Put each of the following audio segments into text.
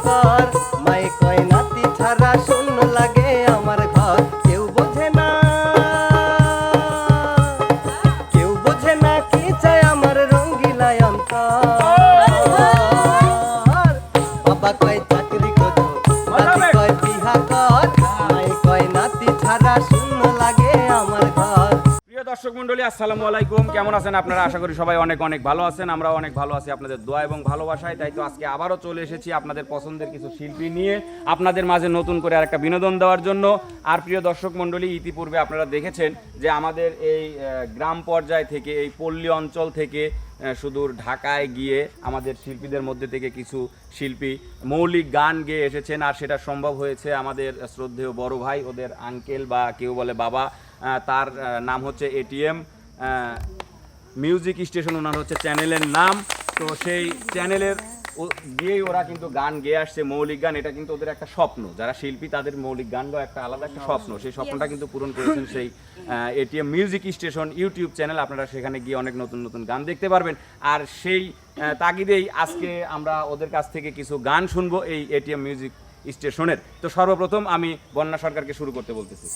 অন্তর, মাই কয় নাতি ছাড়া শূন্য লাগে আমার ঘর। কেউ বোঝে না, কেউ বোঝে না কি চায় আমার রঙ্গিলা অন্তর। বাবা কয় চাকরি কর, দাদি কয় বিহা কর, মাই কয় নাতি ছাড়া শূন্য লাগে আমার ঘর। প্রিয় দর্শক মণ্ডলী, আসসালামু আলাইকুম। কেমন আছেন আপনারা? আশা করি সবাই অনেক অনেক ভালো আছেন। আমরাও অনেক ভালো আছি আপনাদের দোয়া এবং ভালোবাসায়। তাই তো আজকে আবারও চলে এসেছি আপনাদের পছন্দের কিছু শিল্পী নিয়ে আপনাদের মাঝে নতুন করে আরেকটা বিনোদন দেওয়ার জন্য। আর প্রিয় দর্শক মণ্ডলী, ইতিপূর্বে আপনারা দেখেছেন যে আমাদের এই গ্রাম পর্যায় থেকে, এই পল্লী অঞ্চল থেকে সুদূর ঢাকায় গিয়ে আমাদের শিল্পীদের মধ্যে থেকে কিছু শিল্পী মৌলিক গান গেয়ে এসেছেন। আর সেটা সম্ভব হয়েছে আমাদের শ্রদ্ধেয় বড় ভাই, ওদের আঙ্কেল বা কেউ বলে বাবা, তার নাম হচ্ছে এটিএম মিউজিক স্টেশন, ওনার হচ্ছে চ্যানেলের নাম। তো সেই চ্যানেলের দিয়েই ওরা কিন্তু গান গেয়ে আসছে, মৌলিক গান। এটা কিন্তু ওদের একটা স্বপ্ন, যারা শিল্পী তাদের মৌলিক গান গাওয়া একটা আলাদা একটা স্বপ্ন। সেই স্বপ্নটা কিন্তু পূরণ করেছেন সেই ATM music station YouTube channel. আপনারা সেখানে গিয়ে অনেক নতুন নতুন গান দেখতে পারবেন। আর সেই তাগিদেই আজকে আমরা ওদের কাছ থেকে কিছু গান শুনবো এই এটিএম মিউজিক স্টেশনের। তো সর্বপ্রথম আমি বন্যা সরকারকে শুরু করতে বলতেছি।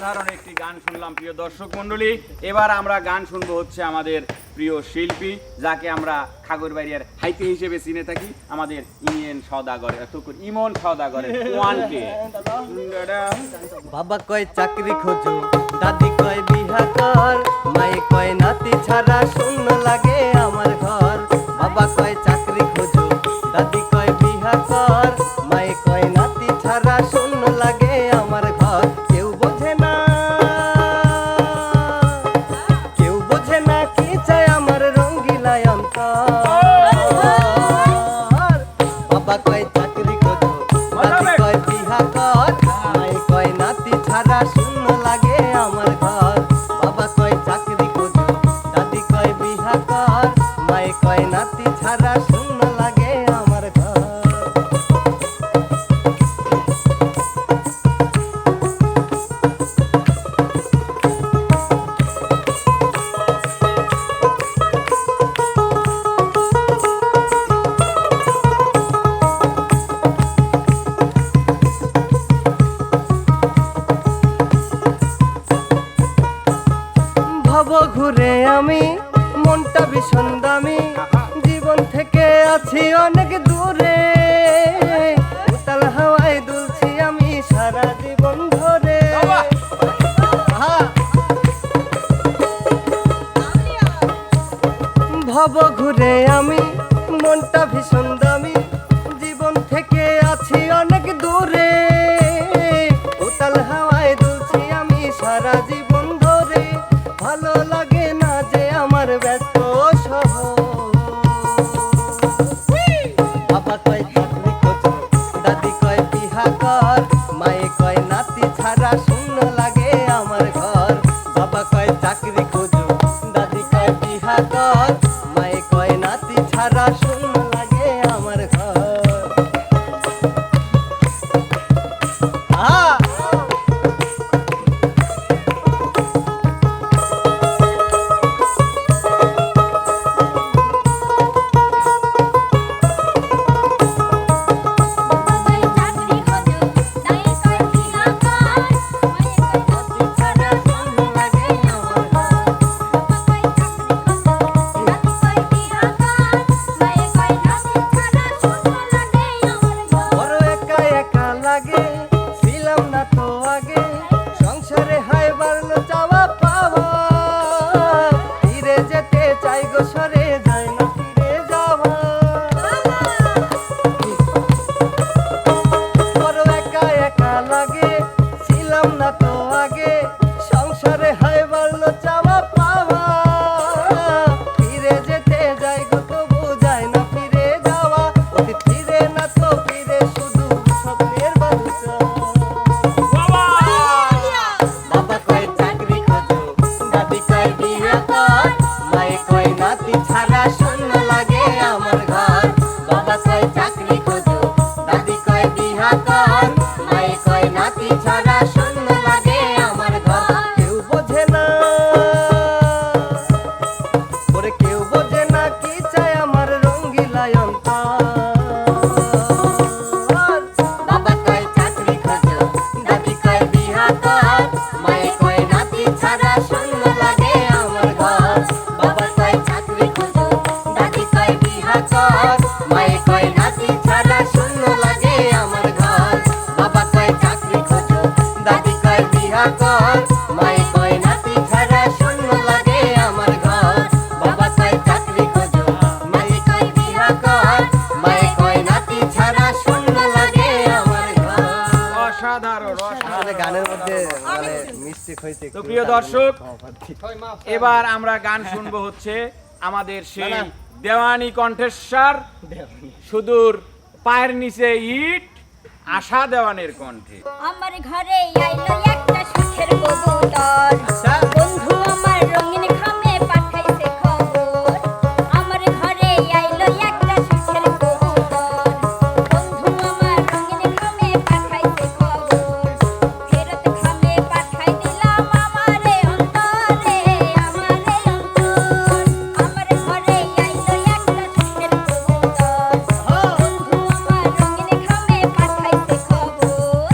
অসাধারণ একটি গান শুনলাম প্রিয় দর্শক মণ্ডলী। এবার আমরা গান শুনবো হচ্ছে আমাদের প্রিয় শিল্পী, যাকে আমরা খাগড়াবাড়িয়ার হাইতে হিসেবে চিনে থাকি, আমাদের ইমন সওদাগরের ওয়ানকে। বাবা কয় চাকরি খোঁজো, দাদি কয় বিহা কর, মায়ে কয় নাতি ছাড়া শূন্য লাগে আমার ঘর। বাবা কয় চাকরি খোঁজো, দাদি কয় বিহা কর, মায়ে কয় নাতি ছাড়া শূন্য লাগে আমার ঘর। কেউ বোঝে না, কেউ বোঝে না কি চায় আমার রঙ্গিলা অন্তর। বাবা কয় চাকরি খোঁজো, দাদি কয় বিহা কর, মায়ে কয় নাতি ছাড়া শূন্য লাগে আমার ঘর। বাবা কয় চাকরি খোঁজো, দাদি কয় বিহা কর, মায়ে কয় নাতি ছাড়া শূন্য লাগে আমার ঘর। ভব ঘুরে আমি, মনটা ভীষণ দামি, জীবন থেকে আছি অনেক দূরে। উতাল হাওয়ায় দুলছি আমি সারা জীবন ধরে। আহা! ভব ঘুরে আমি, মনটা ভীষণ দামি, জীবন থেকে আছি অনেক দূরে। উতাল হাওয়ায় দুলছি আমি সারা জীবন ধরে। ভালো লাগে না যে আমার ব্যস্ত শহর। বাবা কয় চাকরি খোঁজো, দাদি কয় বিহা কর, মায়ে কয় নাতি ছাড়া শূন্য লাগে আমার ঘর। বাবা কয় চাকরি খোঁজো, দাদি কয় বিহা কর, মায়ে কয় নাতি ছাড়া শূন্য লাগে আমার ঘর। আহা! বড় একা একা লাগে, ছিলাম না তো আগে, সংসারে হায় বাড়লো চাওয়া পাওয়া। ফিরে যেতে চাই গো সরে, যায় না ফিরে যাওয়া। বড় একা একা লাগে, ছিলাম না তো আগে, সংসারে হায় বাড়লো চাওয়া পাওয়া। ফিরে যেতে যাই গো তবু যায় না ফিরে যাওয়া। অতীত ফিরে না তো ফিরে, শুধু স্বপ্নের বালুচা। বাবা কয় চাকরি খোঁজো, দাদি কয় বিহা কর, মায়ে কয় নাতি ছাড়া শূন্য লাগে আমার ঘর। বাবা কয় চাকরি খোঁজো, দাদি কয় বিহা কর, মায়ে কয় নাতি ছাড়া শূন্য লাগে আমার ঘর। কেউ বোঝে না, ওরে কেউ বোঝে না কি চায় আমার রঙ্গিলা অন্তর। বাবা কয় চাকরি খোঁজো, দাদি কয় বিহা কর, মায়ে কয় নাতি ছাড়া শূন্য লাগে আমার ঘর। বাবা কয় চাকরি খোঁজো, দাদি কয় বিহা কর, মায়ে কয় নাতি ছাড়া শূন্য লাগে আমার ঘর। বাবা কয় চাকরি খোঁজো, দাদি কয় বিহা কর, মায়ে কয় নাতি ছাড়া শূন্য লাগে আমার ঘর। বাবা কয় চাকরি খোঁজো, দাদি কয় বিহা কর, মায়ে কয় নাতি ছাড়া শূন্য লাগে আমার ঘর। অসাধারণ মানে গানের মধ্যে মানে মিস্টেক হয়েছে। তো প্রিয় দর্শক, এবার আমরা গান শুনবো হচ্ছে আমাদের সেই দেওয়ানি কণ্ঠেশ্বর, সুদূর পায়ের নিচে ইট, আশা দেওয়ানের কণ্ঠে। আমার ঘরে আইলো একটা সুখের কবুতর, আচ্ছা। বন্ধু আমার রঙিন খামে পাঠাইছে খবর। আমার ঘরে আইলো একটা সুখের কবুতর, বন্ধু আমার রঙিন খামে পাঠাইছে খবর। ফেরত খামে পাঠাই দিলাম আমারে অন্তরে, আমারে অন্তর। আমার ঘরে আইলো একটা সুখের কবুতর, বন্ধু আমার রঙিন খামে পাঠাইছে খবর।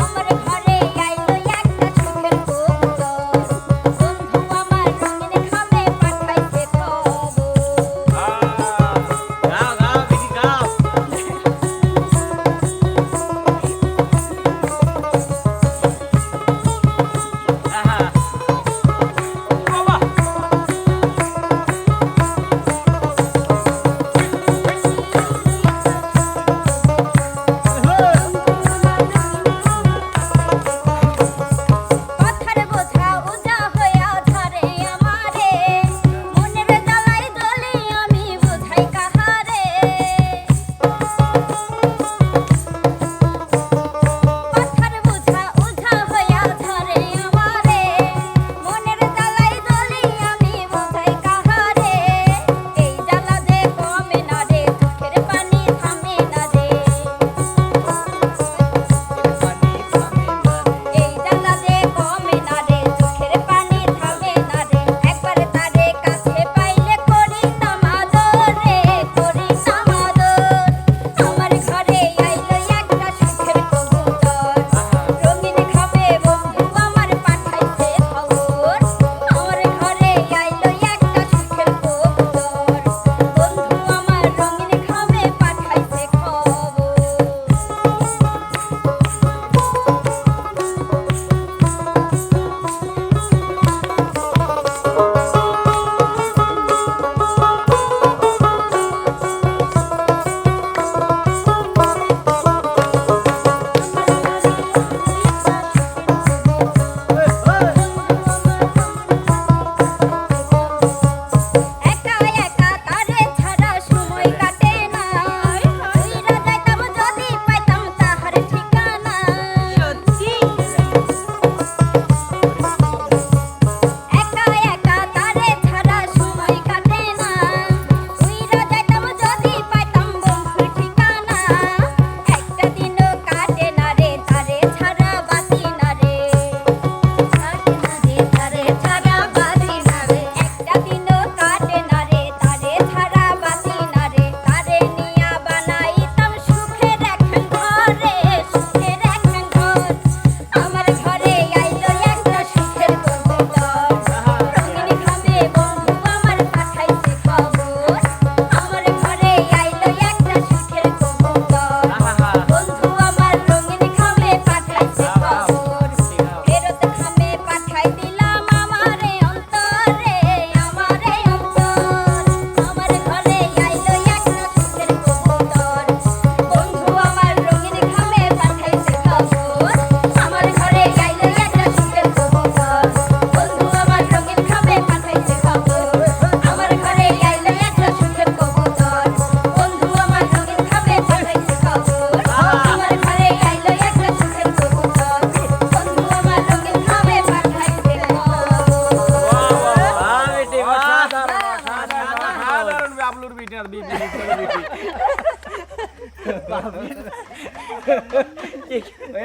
আমার ঘরে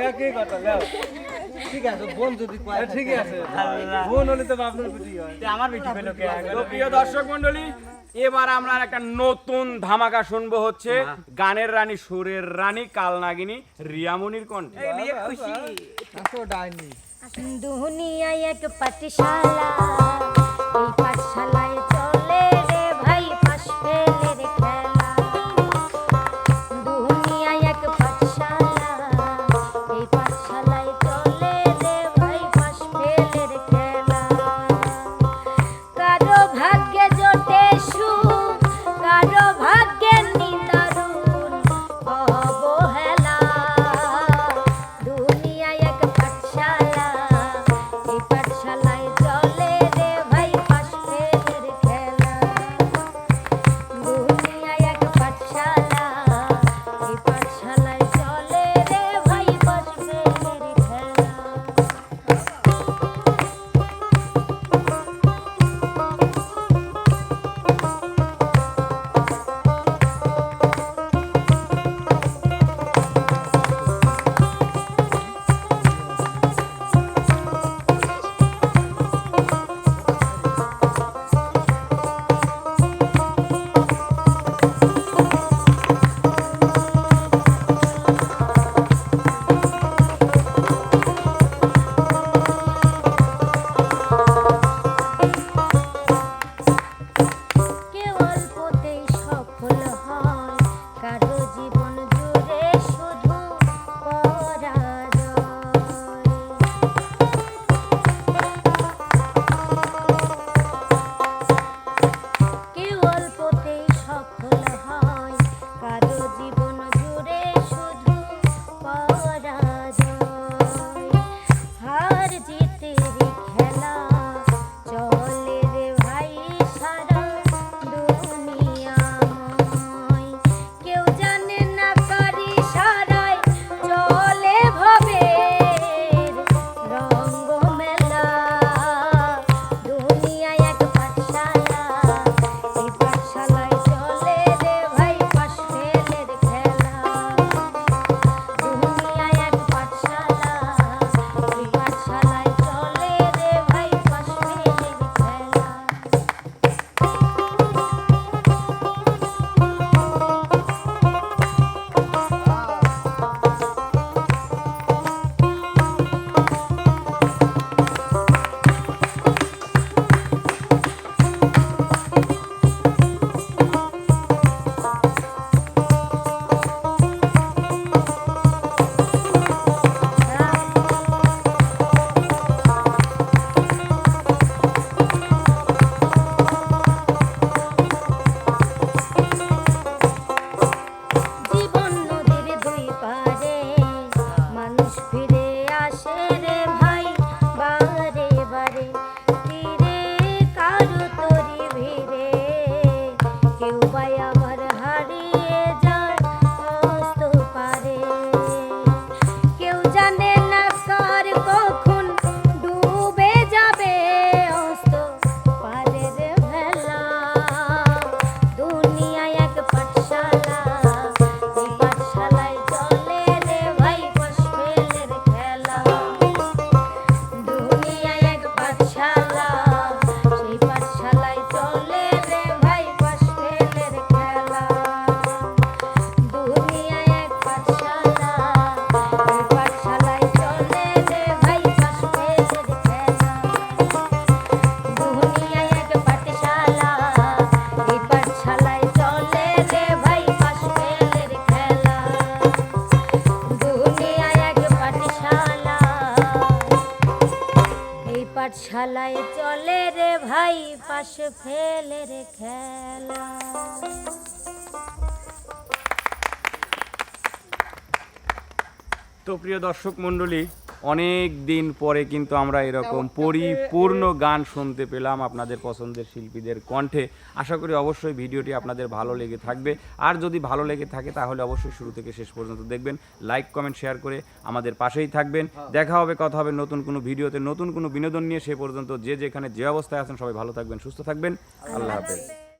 একই কথা লেও ঠিক আছে বোন যদি কয় ঠিক আছে বোন হলে তো বাপের বেটি হয় আমার বেটি পেলো কে তো প্রিয় দর্শক মন্ডলী, এবার আমরা একটা নতুন ধামাকা শুনবো, হচ্ছে গানের রানী, সুরের রানী, কালনাগিনী রিয়ামনির কণ্ঠে। খুশি আসো ডাইনি দুনিয়ায় এক পাঠশালা, এই পাঠশালায় চলে রে ভাই পাশ ফেলের খেলা। দুনিয়ায় এক পাঠশালা, এই পাঠশালায় চলে রে ভাই পাশ ফেলের খেলা। কারো ভাগ্যে জোটে সুখ, কারো ভাগ্যে নিদারুণ অবহেলা। দুনিয়ায় এক পাঠশালা, এই পাঠশালায় চলে রে ভাই পাশ ফেলের খেলা। দুনিয়ায় এক পাঠশালা, এই পাঠশালায় চলে রে ভাই পাশ ফেলের খেলা। কেউ অল্পতেই সফল হয়, কারো জীবন জুড়ে শুধু পরাজয়। কেউ অল্পতেই সফল হয়, কারো জীবন জুড়ে শুধু পরাজয়। হার জিতেরই খেলা চলে রে ভাই সারা দুনিয়াময়। কেউ জানে না কারি সারায় চলে ভবের রঙ্গমেলা। দুনিয়ায় এক পাঠশালা, এই পাঠশালায় চলে রে ভাই পাশ ফেলের খেলা। দুনিয়ায় এক পাঠশালা, এই পাঠশালায় চলে রে ভাই পাশ ফেলের খেলা। জীবন নদীর দুই পারে, মানুষ ফিরে আসে রে ভাই বারে বারে। তীরে কারো তরি ভিড়ে, কেউ বা আবার হারিয়ে যায় অস্ত পারে। কেউ জানে না কার কখন ডুবে যাবে অস্ত পারের ভেলা। দুনিয়ায় এক পাঠশালা, এই পাঠশালায় চলে রে ভাই পাশ ফেলের খেলা। দুনিয়ায় এক পাঠশালা, সেই পাঠশালায় চলে রে ভাই পাশ ফেলের খেলা। দুনিয়ায় এক পাঠশালা, এই পাঠশালায় চলে রে ভাই পাশ ফেলের খেলা। দুনিয়ায় এক পাঠশালা, এই পাঠশালায় চলে রে ভাই পাশ ফেলের খেলা। দুনিয়ায় এক পাঠশালা, এই পাঠশালায় চলে রে ভাই পাশ ফেলের খেলা। তো প্রিয় দর্শক মণ্ডলী, অনেক দিন পরে কিন্তু আমরা এরকম পরিপূর্ণ গান শুনতে পেলাম আপনাদের পছন্দের শিল্পীদের কণ্ঠে। আশা করি অবশ্যই ভিডিওটি আপনাদের ভালো লেগে থাকবে। আর যদি ভালো লেগে থাকে তাহলে অবশ্যই শুরু থেকে শেষ পর্যন্ত দেখবেন, লাইক কমেন্ট শেয়ার করে আমাদের পাশেই থাকবেন। দেখা হবে, কথা হবে নতুন কোনো ভিডিওতে, নতুন কোনো বিনোদন নিয়ে। সে পর্যন্ত যে যেখানে যে অবস্থায় আছেন সবাই ভালো থাকবেন, সুস্থ থাকবেন। আল্লাহ হাফেজ।